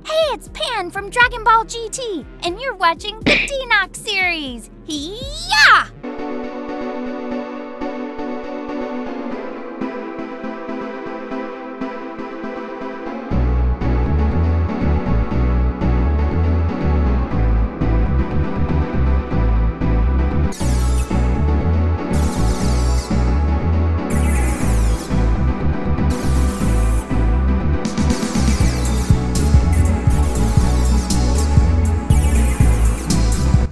Hey, it's Pan from Dragon Ball GT, and you're watching the DenoxSeries. Yeah!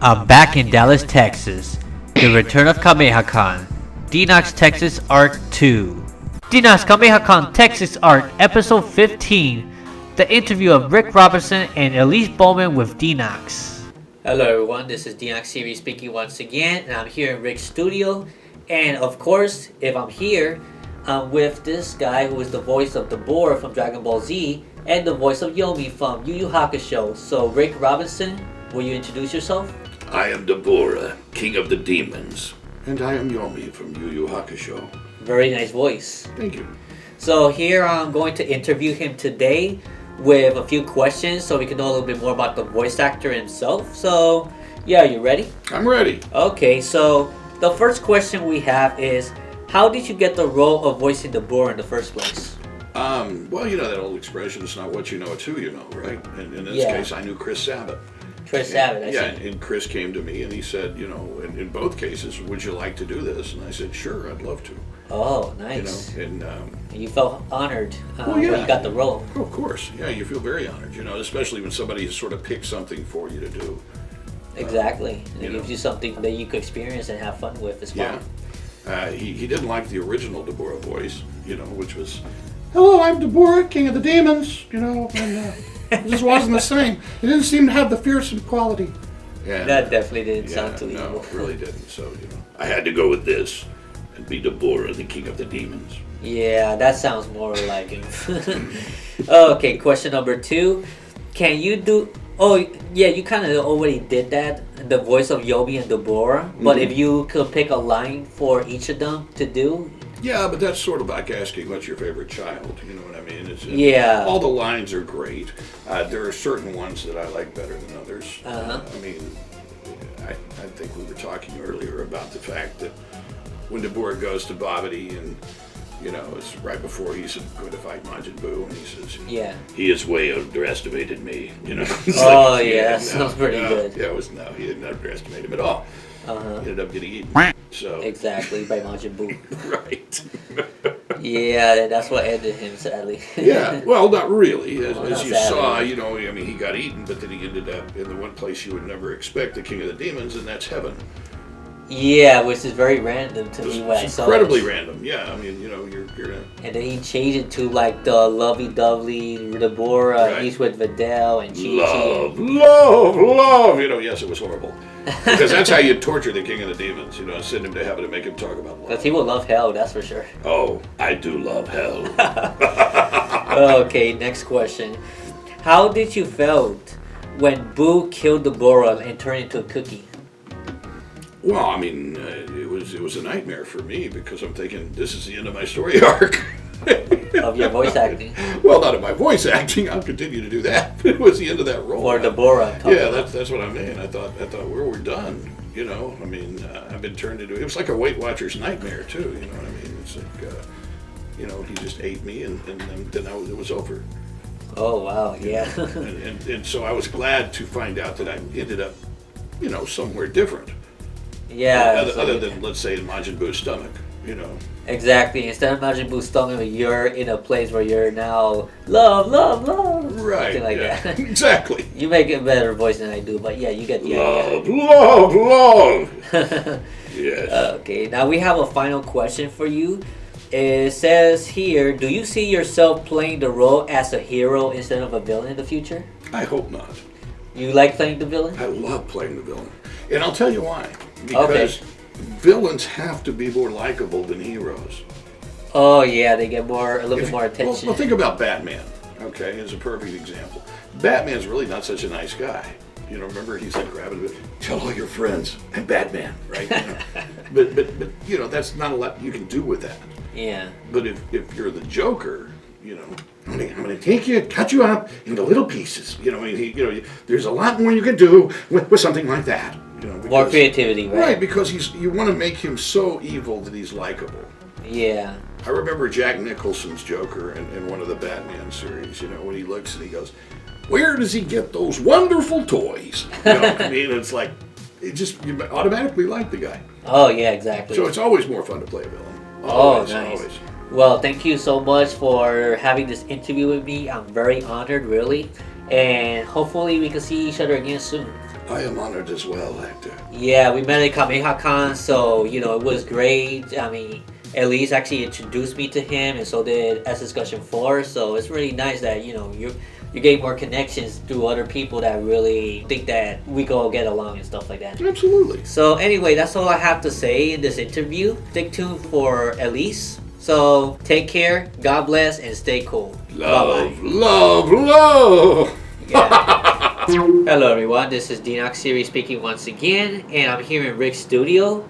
I'm back in Dallas, Texas. The return of KamehaCon. Denox Texas Arc 2. Denox KamehaCon Texas Arc Episode 15. The interview of Rick Robertson and Elise Baughman with Denox. Hello everyone, this is DenoxSeries speaking once again, and I'm here in Rick's studio. And of course, if I'm here, I'm with this guy who is the voice of DABURA from Dragon Ball Z and the voice of Yomi from Yu Yu Hakusho. So Rick Robertson, will you introduce yourself? I am DABURA, King of the Demons. And I am Yomi from Yu Yu Hakusho. Very nice voice. Thank you. So here I'm going to interview him today with a few questions so we can know a little bit more about the voice actor himself. So, yeah, you ready? I'm ready. Okay, so the first question we have is, how did you get the role of voicing DABURA in the first place? Well, you know that old expression, it's not what you know, it's who you know, right? And in this case, I knew Chris Sabat. Chris Sabat, I see. And Chris came to me and he said, you know, in both cases, would you like to do this? And I said, sure, I'd love to. Oh, nice. You know, and you felt honored when you got the role. Oh, of course. Yeah, you feel very honored, you know, especially when somebody has sort of picked something for you to do. Exactly. And it gives you something that you could experience and have fun with as well. Yeah. He didn't like the original DABURA voice, you know, which was, hello, I'm DABURA, King of the Demons, you know, and it just wasn't the same. It didn't seem to have the fearsome quality. and, That definitely didn't sound too no, evil. it really didn't. So, you know, I had to go with this and be DABURA, the King of the Demons. Yeah, that sounds more like him. Okay, question number 2. Can you do... Oh, yeah, you kind of already did that, the voice of Yomi and DABURA. But if you could pick a line for each of them to do... Yeah, but that's sort of like asking what's your favorite child, you know what I mean? All the lines are great. There are certain ones that I like better than others. I mean, I think we were talking earlier about the fact that when DABURA goes to Babidi and, you know, it's right before he's going to fight Majin Buu, and he says, he has way underestimated me, you know. Sounds pretty good. Yeah, he didn't underestimate him at all. He ended up getting eaten. So Exactly, by Majin Buu. Right. Yeah, that's what ended him, sadly. Yeah, well, not really. As you sadly. saw, you know, I mean, he got eaten, but then he ended up in the one place you would never expect, the King of the Demons, and that's heaven. Yeah, which is very random to me when I saw it. Incredibly random, yeah. I mean, you know, you're And then he changed it to like the lovey-dovey DABURA. He's with Videl and Chi-Chi. Love. You know, yes, it was horrible. Because that's how you torture the King of the Demons, you know, send him to heaven and make him talk about love. Because he will love hell, that's for sure. Oh, I do love hell. Okay, next question. How did you felt when Boo killed DABURA and turned into a cookie? Well, I mean, it was a nightmare for me because I'm thinking this is the end of my story arc. Of your voice acting? Well, not of my voice acting. I'll continue to do that. It was the end of that role. Or DABURA. Yeah, that's what I mean. I thought we're done. You know, I mean, I've been turned into. It was like a Weight Watcher's nightmare too. You know what I mean? It's like, you know, he just ate me, and then it was over. Oh wow, yeah. and so I was glad to find out that I ended up, you know, somewhere different. Yeah. Other than, let's say, in Majin Buu's stomach, you know. Exactly. Instead of Majin Buu's stomach, you're in a place where you're now love. Right. Something like that. Exactly. You make a better voice than I do, but yeah, you get the idea. Love. Yes. Okay, now we have a final question for you. It says here, do you see yourself playing the role as a hero instead of a villain in the future? I hope not. You like playing the villain? I love playing the villain. And I'll tell you why. Because villains have to be more likable than heroes. Oh yeah, they get a little bit more attention. Well, think about Batman, okay, as a perfect example. Batman's really not such a nice guy. You know, remember he's like grabbing it, tell all your friends, I'm Batman, right? You know? but you know, that's not a lot you can do with that. Yeah. But if you're the Joker, I'm going to take you, cut you up into little pieces. There's a lot more you can do with something like that. More creativity, right? Right, because you want to make him so evil that he's likable. Yeah. I remember Jack Nicholson's Joker in one of the Batman series, when he looks and he goes, where does he get those wonderful toys? It's like, you automatically like the guy. Oh, yeah, exactly. So it's always more fun to play a villain. Always, nice. Always. Well, thank you so much for having this interview with me. I'm very honored, really. And hopefully we can see each other again soon. I am honored as well, actor. Yeah, we met at KamehaCon, so, it was great. I mean, Elise actually introduced me to him, and so did S Discussion 4. So it's really nice that, you get more connections through other people that really think that we go get along and stuff like that. Absolutely. So anyway, that's all I have to say in this interview. Stay tuned for Elise. So take care, God bless, and stay cool. Love, bye-bye. Love. Yeah. Hello everyone, this is DenoxSeries speaking once again, and I'm here in Rick's studio.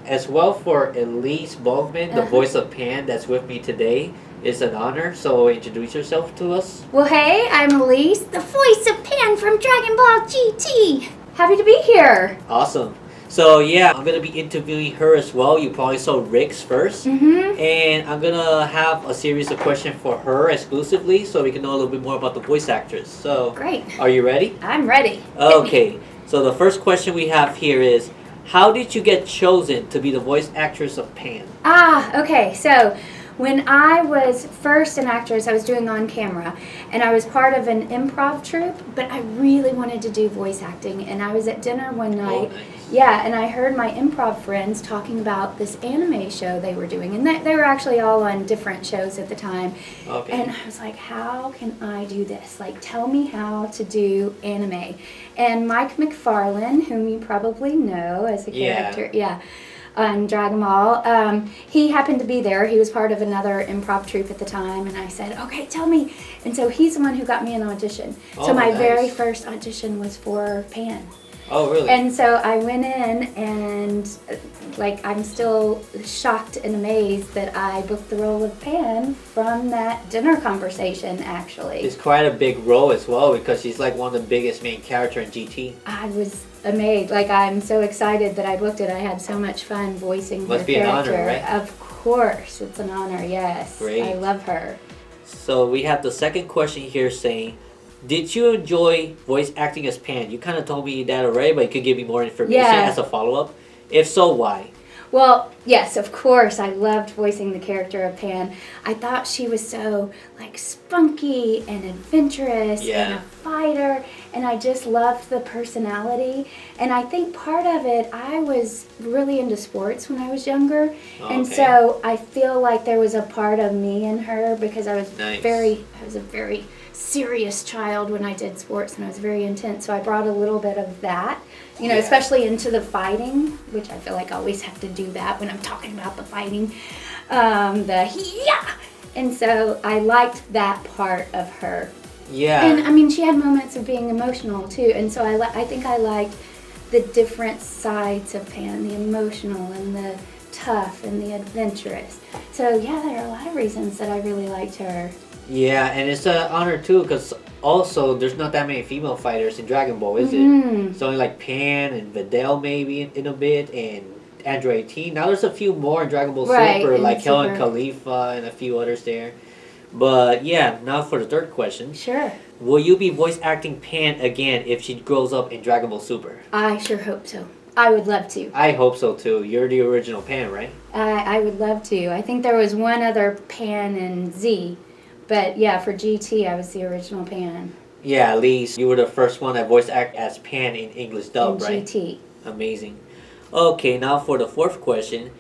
As well for Elise Baughman, the voice of Pan that's with me today. It's an honor, so introduce yourself to us. Well, hey, I'm Elise, the voice of Pan from Dragon Ball GT. Happy to be here. Awesome. So yeah, I'm gonna be interviewing her as well. You probably saw Rick's first. And I'm gonna have a series of questions for her exclusively so we can know a little bit more about the voice actress. So Great. Are you ready? I'm ready. Okay, so the first question we have here is, how did you get chosen to be the voice actress of Pan? Okay, so when I was first an actress, I was doing on camera, and I was part of an improv troupe, but I really wanted to do voice acting, and I was at dinner one night. Nice. Yeah, and I heard my improv friends talking about this anime show they were doing, and they were actually all on different shows at the time. Okay. And I was like, how can I do this? Like, tell me how to do anime. And Mike McFarlane, whom you probably know as a character, on Dragon Ball, he happened to be there. He was part of another improv troupe at the time, and I said, okay, tell me. And so he's the one who got me an audition. So my very first audition was for Pan. Oh, really? And so I went in, and I'm still shocked and amazed that I booked the role of Pan from that dinner conversation, actually. It's quite a big role as well because she's like one of the biggest main character in GT. I was amazed. I'm so excited that I booked it. I had so much fun voicing her Must be character. an honor, right? Of course, it's an honor. Yes, Great. I love her. So we have the second question here saying, did you enjoy voice acting as Pan? You kind of told me that already, but you could give me more information as a follow-up. If so, why? Well, yes, of course. I loved voicing the character of Pan. I thought she was so spunky and adventurous and a fighter, and I just loved the personality. And I think part of it, I was really into sports when I was younger, and so I feel like there was a part of me in her because I was a very serious child when I did sports, and I was very intense. So I brought a little bit of that. Especially into the fighting, which I feel like I always have to do that when I'm talking about the fighting. And so I liked that part of her. Yeah. And I mean, she had moments of being emotional too. And so I think I liked the different sides of Pan, the emotional and the tough and the adventurous. So yeah, there are a lot of reasons that I really liked her. Yeah, and it's an honor too because also there's not that many female fighters in Dragon Ball, is it? It's only like Pan and Videl maybe in a bit, and Android 18. Now there's a few more in Dragon Ball Super, like Helen Khalifa and a few others there. But yeah, now for the third question. Sure. Will you be voice acting Pan again if she grows up in Dragon Ball Super? I sure hope so. I would love to. I hope so too. You're the original Pan, right? I would love to. I think there was one other Pan in Z. But yeah, for GT, I was the original Pan. Yeah, at least you were the first one that voice act as Pan in English dub, right? GT. Amazing. Okay, now for the fourth question.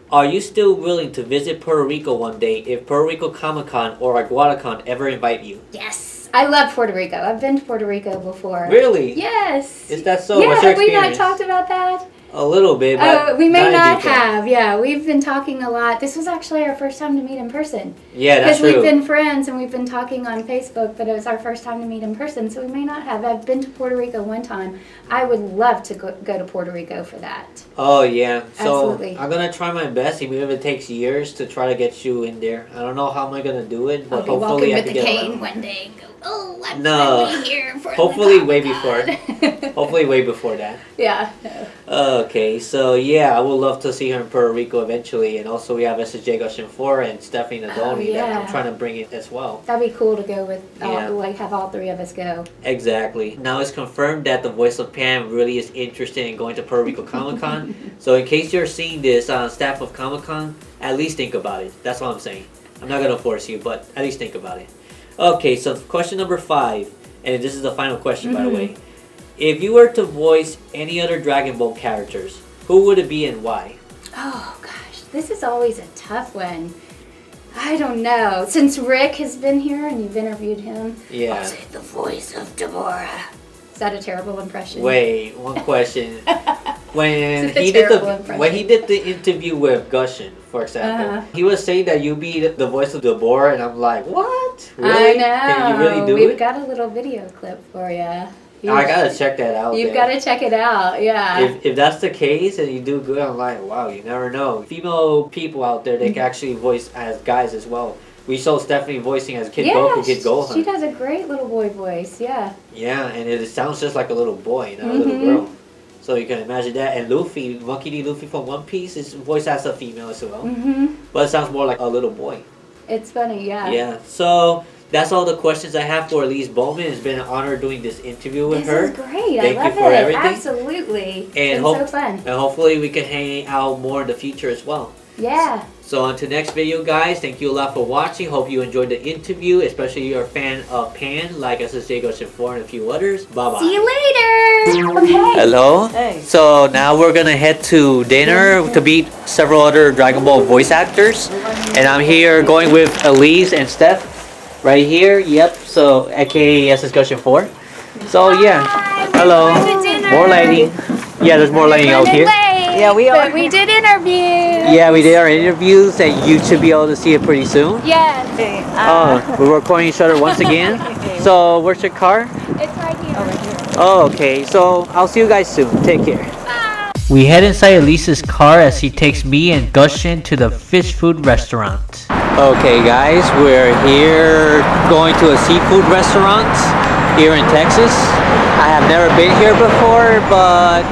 Are you still willing to visit Puerto Rico one day if Puerto Rico KamehaCon or AguadaCon ever invite you? Yes! I love Puerto Rico. I've been to Puerto Rico before. Really? Yes! Is that so? Yeah, What's your have we not experience? talked about that? A little bit, but we may not detail. have. Yeah, we've been talking a lot. This was actually our first time to meet in person. Yeah, that's true. Because we've been friends and we've been talking on Facebook, but it was our first time to meet in person, so we may not have. I've been to Puerto Rico one time. I would love to go to Puerto Rico for that. Oh, yeah. So Absolutely. I'm going to try my best, even if it takes years, to try to get you in there. I don't know how am I going to do it, but I'll be hopefully walking I with can the get cane around. one day and go, oh, I'm No. finally here for Hopefully the way Comic-Con. Hopefully way before that. Yeah. No. Okay, so yeah, I would love to see her in Puerto Rico eventually, and also we have SSJ Gushin 4 and Stephanie Nadoni that I'm yeah. trying to bring in as well. That'd be cool to go with, Yeah. like, have all three of us go. Exactly. Now it's confirmed that the voice of Pam really is interested in going to Puerto Rico Comic-Con. So in case you're seeing this on staff of Comic-Con, at least think about it. That's what I'm saying. I'm not going to force you, but at least think about it. Okay, so question number 5, and this is the final question, by the way. If you were to voice any other Dragon Ball characters, who would it be and why? Oh, gosh. This is always a tough one. I don't know. Since Rick has been here and you've interviewed him, Yeah. I'll say the voice of DABURA. Is that a terrible impression? Wait, one question. When It's a he did terrible the impression. when he did the interview with Gushin, for example, he was saying that you be the voice of DABURA, and I'm like, what? Really? I know. Can you really do We've it? got a little video clip for you. I gotta check that out. You've then. got to check it out. Yeah. If that's the case and you do good, I'm like, wow, you never know. Female people out there, they can actually voice as guys as well. We saw Stephanie voicing as Kid Goku, Kid Gohan. she does a great little boy voice. Yeah. Yeah, and it sounds just like a little boy, not a little girl. So you can imagine that. And Luffy, Monkey D. Luffy from One Piece, is voiced as a female as well. But it sounds more like a little boy. It's funny. Yeah. Yeah. So that's all the questions I have for Elise Baughman. It's been an honor doing this interview with her. This is great. Thank I love you for it. everything. Absolutely. And It's been so fun. And hopefully we can hang out more in the future as well. Yeah. So until next video, guys, thank you a lot for watching. Hope you enjoyed the interview, especially if you're a fan of Pan, like SSJ Gushin 4 and a few others. Bye-bye. See you later. Okay. Hello. Hey. So now we're gonna head to dinner to meet several other Dragon Ball voice actors, and I'm here going with Elise and Steph, right here. Yep. So AKA SS Gushin 4. So yeah. Hello. More lighting. Yeah, there's more lighting out here. Yeah, we are. But we did interviews. Yeah, we did our interviews, and you should be able to see it pretty soon. Yes. Okay. We're recording each other once again. So where's your car? It's right here. Oh, okay. So I'll see you guys soon. Take care. We head inside Elise's car as he takes me and Gushin to the fish food restaurant. Okay, guys, we're here going to a seafood restaurant here in Texas. I have never been here before, but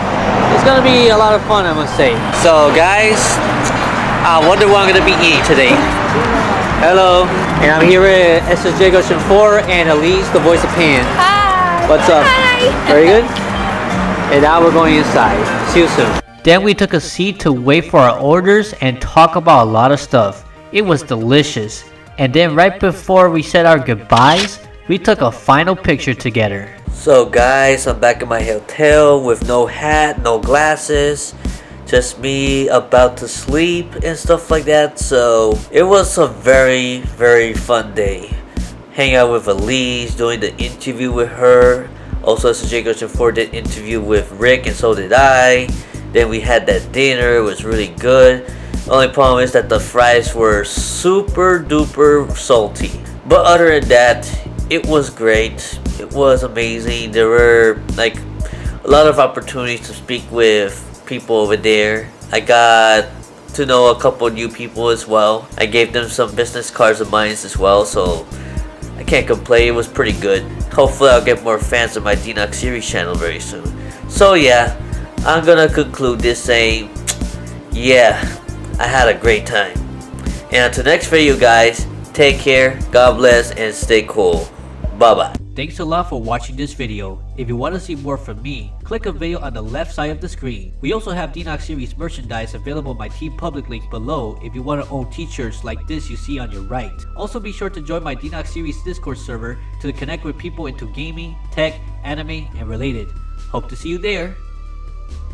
it's gonna be a lot of fun, I must say. So, guys, I wonder what I'm gonna be eating today. Hello, and I'm here with SSJ Gushin 4 and Elise, the voice of Pan. Hi. What's up? Hi. Very good. And now we're going inside. See you soon. Then we took a seat to wait for our orders and talk about a lot of stuff. It was delicious. And then right before we said our goodbyes, we took a final picture together. So guys, I'm back in my hotel with no hat, no glasses, just me about to sleep and stuff like that. So it was a very, very fun day. Hang out with Elise, doing the interview with her. Also, SSJ Gushin 4 did interview with Rick, and so did I. Then we had that dinner. It was really good. Only problem is that the fries were super duper salty. But other than that, it was great. It was amazing. There were like a lot of opportunities to speak with people over there. I got to know a couple new people as well. I gave them some business cards of mine as well, so I can't complain. It was pretty good. Hopefully I'll get more fans of my DenoxSeries channel very soon. So yeah, I'm gonna conclude this saying, yeah, I had a great time. And until next video, guys, take care, God bless, and stay cool. Bye bye. Thanks a lot for watching this video. If you want to see more from me, click a video on the left side of the screen. We also have DenoxSeries merchandise available on my TeePublic link below if you want to own t-shirts like this you see on your right. Also be sure to join my DenoxSeries Discord server to connect with people into gaming, tech, anime, and related. Hope to see you there.